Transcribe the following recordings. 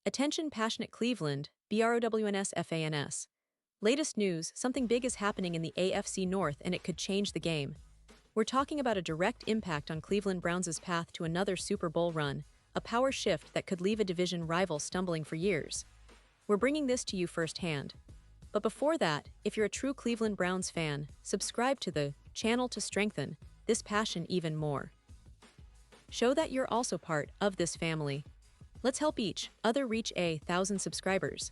Attention passionate Cleveland, BROWNS FANS. Latest news, something big is happening in the AFC North and it could change the game. We're talking about a direct impact on Cleveland Browns' path to another Super Bowl run, a power shift that could leave a division rival stumbling for years. We're bringing this to you firsthand. But before that, if you're a true Cleveland Browns fan, subscribe to the channel to strengthen this passion even more. Show that you're also part of this family. Let's help each other reach 1,000 subscribers.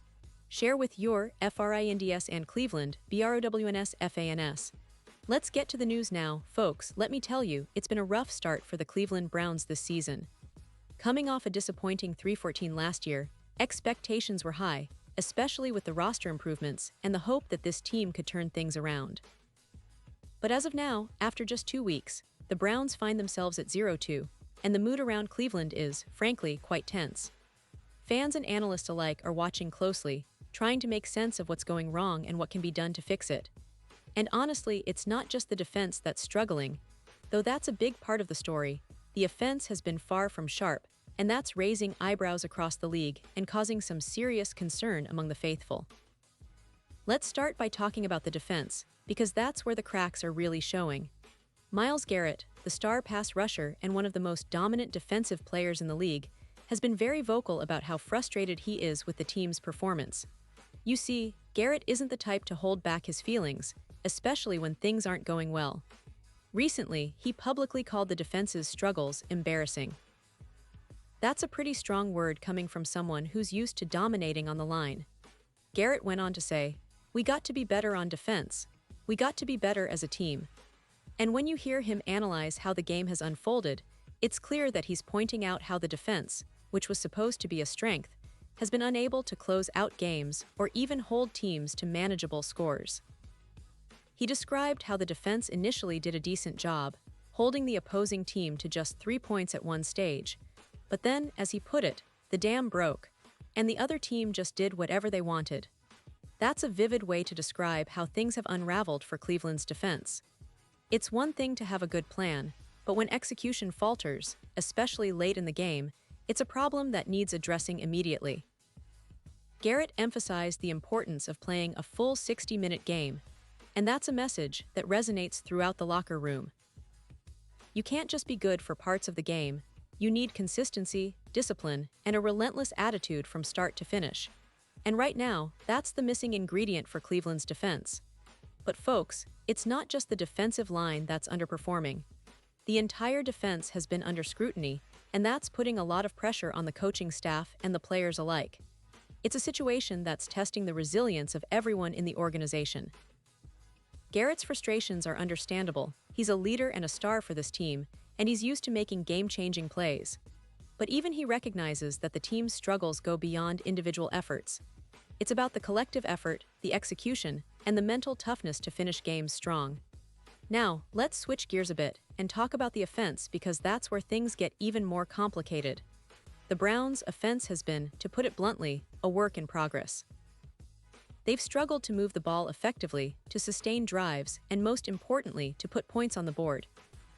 Share with your FRINDS and Cleveland, BROWNS FANS. Let's get to the news now, folks. Let me tell you, it's been a rough start for the Cleveland Browns this season. Coming off a disappointing 3-14 last year, expectations were high, especially with the roster improvements and the hope that this team could turn things around. But as of now, after just 2 weeks, the Browns find themselves at 0-2, and the mood around Cleveland is, frankly, quite tense. Fans and analysts alike are watching closely, trying to make sense of what's going wrong and what can be done to fix it. And honestly, it's not just the defense that's struggling. Though that's a big part of the story, the offense has been far from sharp, and that's raising eyebrows across the league and causing some serious concern among the faithful. Let's start by talking about the defense, because that's where the cracks are really showing. Myles Garrett, the star pass rusher and one of the most dominant defensive players in the league, has been very vocal about how frustrated he is with the team's performance. You see, Garrett isn't the type to hold back his feelings, especially when things aren't going well. Recently, he publicly called the defense's struggles embarrassing. That's a pretty strong word coming from someone who's used to dominating on the line. Garrett went on to say, "We got to be better on defense. We got to be better as a team." And when you hear him analyze how the game has unfolded, it's clear that he's pointing out how the defense, which was supposed to be a strength, has been unable to close out games or even hold teams to manageable scores. He described how the defense initially did a decent job, holding the opposing team to just 3 points at one stage. But then, as he put it, the dam broke, and the other team just did whatever they wanted. That's a vivid way to describe how things have unraveled for Cleveland's defense. It's one thing to have a good plan, but when execution falters, especially late in the game, it's a problem that needs addressing immediately. Garrett emphasized the importance of playing a full 60-minute game, and that's a message that resonates throughout the locker room. You can't just be good for parts of the game, you need consistency, discipline, and a relentless attitude from start to finish. And right now, that's the missing ingredient for Cleveland's defense. But folks, it's not just the defensive line that's underperforming. The entire defense has been under scrutiny, and that's putting a lot of pressure on the coaching staff and the players alike. It's a situation that's testing the resilience of everyone in the organization. Garrett's frustrations are understandable. He's a leader and a star for this team, and he's used to making game-changing plays. But even he recognizes that the team's struggles go beyond individual efforts. It's about the collective effort, the execution, and the mental toughness to finish games strong. Now, let's switch gears a bit and talk about the offense because that's where things get even more complicated. The Browns' offense has been, to put it bluntly, a work in progress. They've struggled to move the ball effectively, to sustain drives, and most importantly, to put points on the board.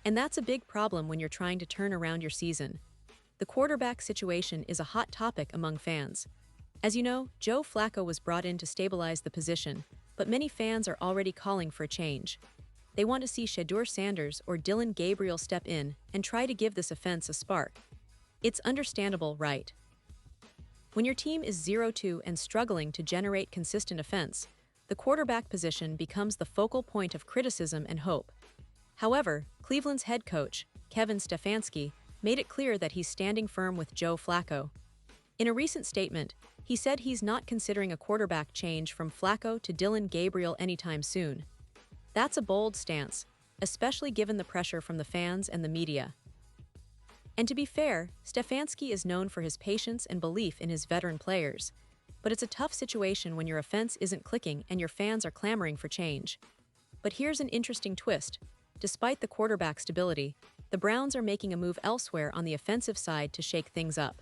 And that's a big problem when you're trying to turn around your season. The quarterback situation is a hot topic among fans. As you know, Joe Flacco was brought in to stabilize the position, but many fans are already calling for a change. They want to see Shedeur Sanders or Dillon Gabriel step in and try to give this offense a spark. It's understandable, right? When your team is 0-2 and struggling to generate consistent offense, the quarterback position becomes the focal point of criticism and hope. However, Cleveland's head coach, Kevin Stefanski, made it clear that he's standing firm with Joe Flacco. In a recent statement, he said he's not considering a quarterback change from Flacco to Dillon Gabriel anytime soon. That's a bold stance, especially given the pressure from the fans and the media. And to be fair, Stefanski is known for his patience and belief in his veteran players. But it's a tough situation when your offense isn't clicking and your fans are clamoring for change. But here's an interesting twist. Despite the quarterback stability, the Browns are making a move elsewhere on the offensive side to shake things up.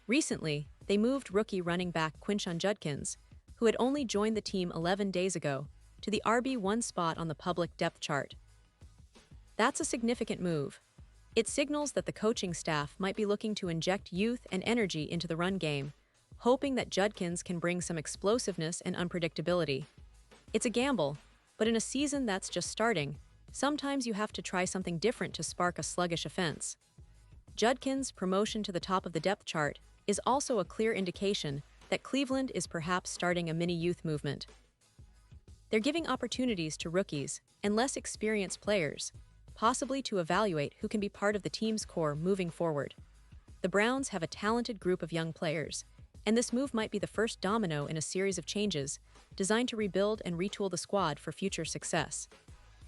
Recently, they moved rookie running back Quinshon Judkins, who had only joined the team 11 days ago, to the RB1 spot on the public depth chart. That's a significant move. It signals that the coaching staff might be looking to inject youth and energy into the run game, hoping that Judkins can bring some explosiveness and unpredictability. It's a gamble, but in a season that's just starting, sometimes you have to try something different to spark a sluggish offense. Judkins' promotion to the top of the depth chart is also a clear indication that Cleveland is perhaps starting a mini-youth movement. They're giving opportunities to rookies and less experienced players, possibly to evaluate who can be part of the team's core moving forward. The Browns have a talented group of young players, and this move might be the first domino in a series of changes designed to rebuild and retool the squad for future success.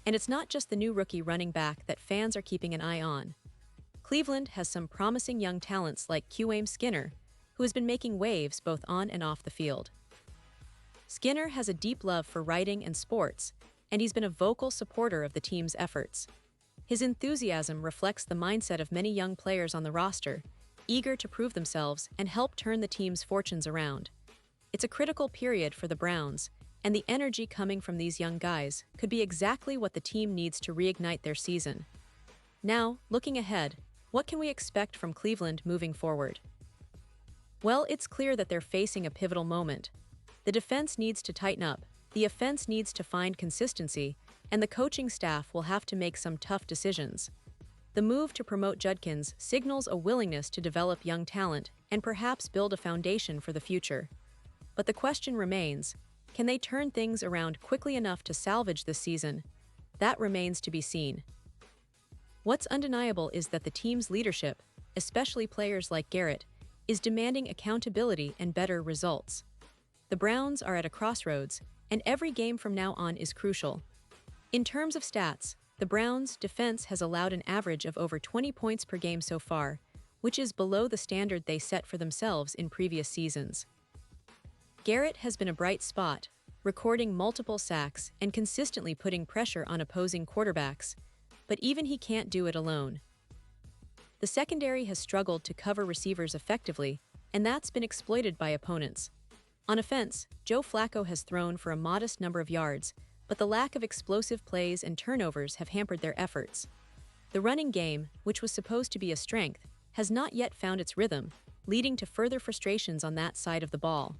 And it's not just the new rookie running back that fans are keeping an eye on. Cleveland has some promising young talents like Skinner, who has been making waves both on and off the field. Skinner has a deep love for writing and sports, and he's been a vocal supporter of the team's efforts. His enthusiasm reflects the mindset of many young players on the roster, eager to prove themselves and help turn the team's fortunes around. It's a critical period for the Browns, and the energy coming from these young guys could be exactly what the team needs to reignite their season. Now, looking ahead, what can we expect from Cleveland moving forward? Well, it's clear that they're facing a pivotal moment. The defense needs to tighten up, the offense needs to find consistency, and the coaching staff will have to make some tough decisions. The move to promote Judkins signals a willingness to develop young talent and perhaps build a foundation for the future. But the question remains, can they turn things around quickly enough to salvage this season? That remains to be seen. What's undeniable is that the team's leadership, especially players like Garrett, is demanding accountability and better results. The Browns are at a crossroads, and every game from now on is crucial. In terms of stats, the Browns' defense has allowed an average of over 20 points per game so far, which is below the standard they set for themselves in previous seasons. Garrett has been a bright spot, recording multiple sacks and consistently putting pressure on opposing quarterbacks, but even he can't do it alone. The secondary has struggled to cover receivers effectively, and that's been exploited by opponents. On offense, Joe Flacco has thrown for a modest number of yards, but the lack of explosive plays and turnovers have hampered their efforts. The running game, which was supposed to be a strength, has not yet found its rhythm, leading to further frustrations on that side of the ball.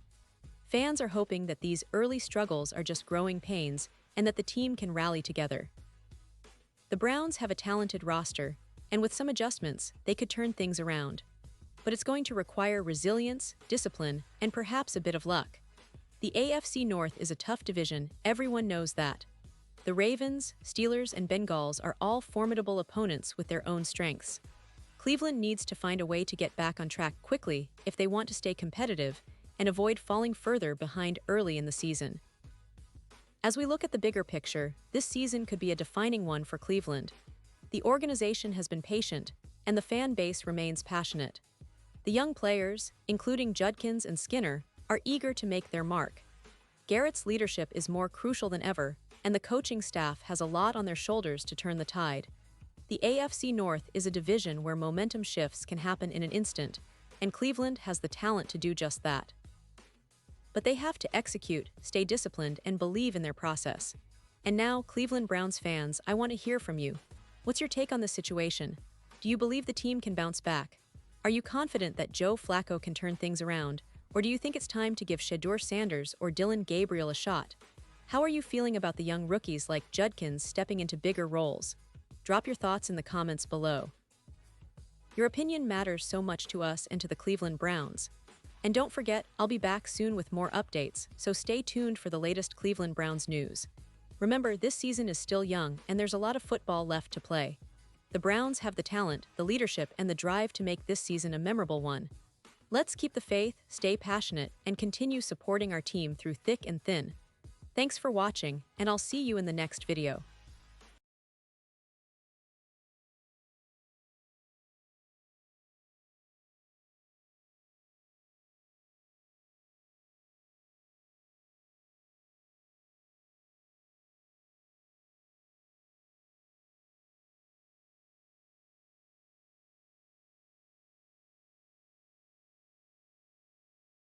Fans are hoping that these early struggles are just growing pains and that the team can rally together. The Browns have a talented roster, and with some adjustments, they could turn things around. But it's going to require resilience, discipline, and perhaps a bit of luck. The AFC North is a tough division, everyone knows that. The Ravens, Steelers, and Bengals are all formidable opponents with their own strengths. Cleveland needs to find a way to get back on track quickly if they want to stay competitive and avoid falling further behind early in the season. As we look at the bigger picture, this season could be a defining one for Cleveland. The organization has been patient, and the fan base remains passionate. The young players, including Judkins and Skinner, are eager to make their mark. Garrett's leadership is more crucial than ever, and the coaching staff has a lot on their shoulders to turn the tide. The AFC North is a division where momentum shifts can happen in an instant, and Cleveland has the talent to do just that. But they have to execute, stay disciplined, and believe in their process. And now, Cleveland Browns fans, I want to hear from you. What's your take on this situation? Do you believe the team can bounce back? Are you confident that Joe Flacco can turn things around? Or do you think it's time to give Shedeur Sanders or Dylan Gabriel a shot? How are you feeling about the young rookies like Judkins stepping into bigger roles? Drop your thoughts in the comments below. Your opinion matters so much to us and to the Cleveland Browns. And don't forget, I'll be back soon with more updates, so stay tuned for the latest Cleveland Browns news. Remember, this season is still young, and there's a lot of football left to play. The Browns have the talent, the leadership, and the drive to make this season a memorable one. Let's keep the faith, stay passionate, and continue supporting our team through thick and thin. Thanks for watching, and I'll see you in the next video.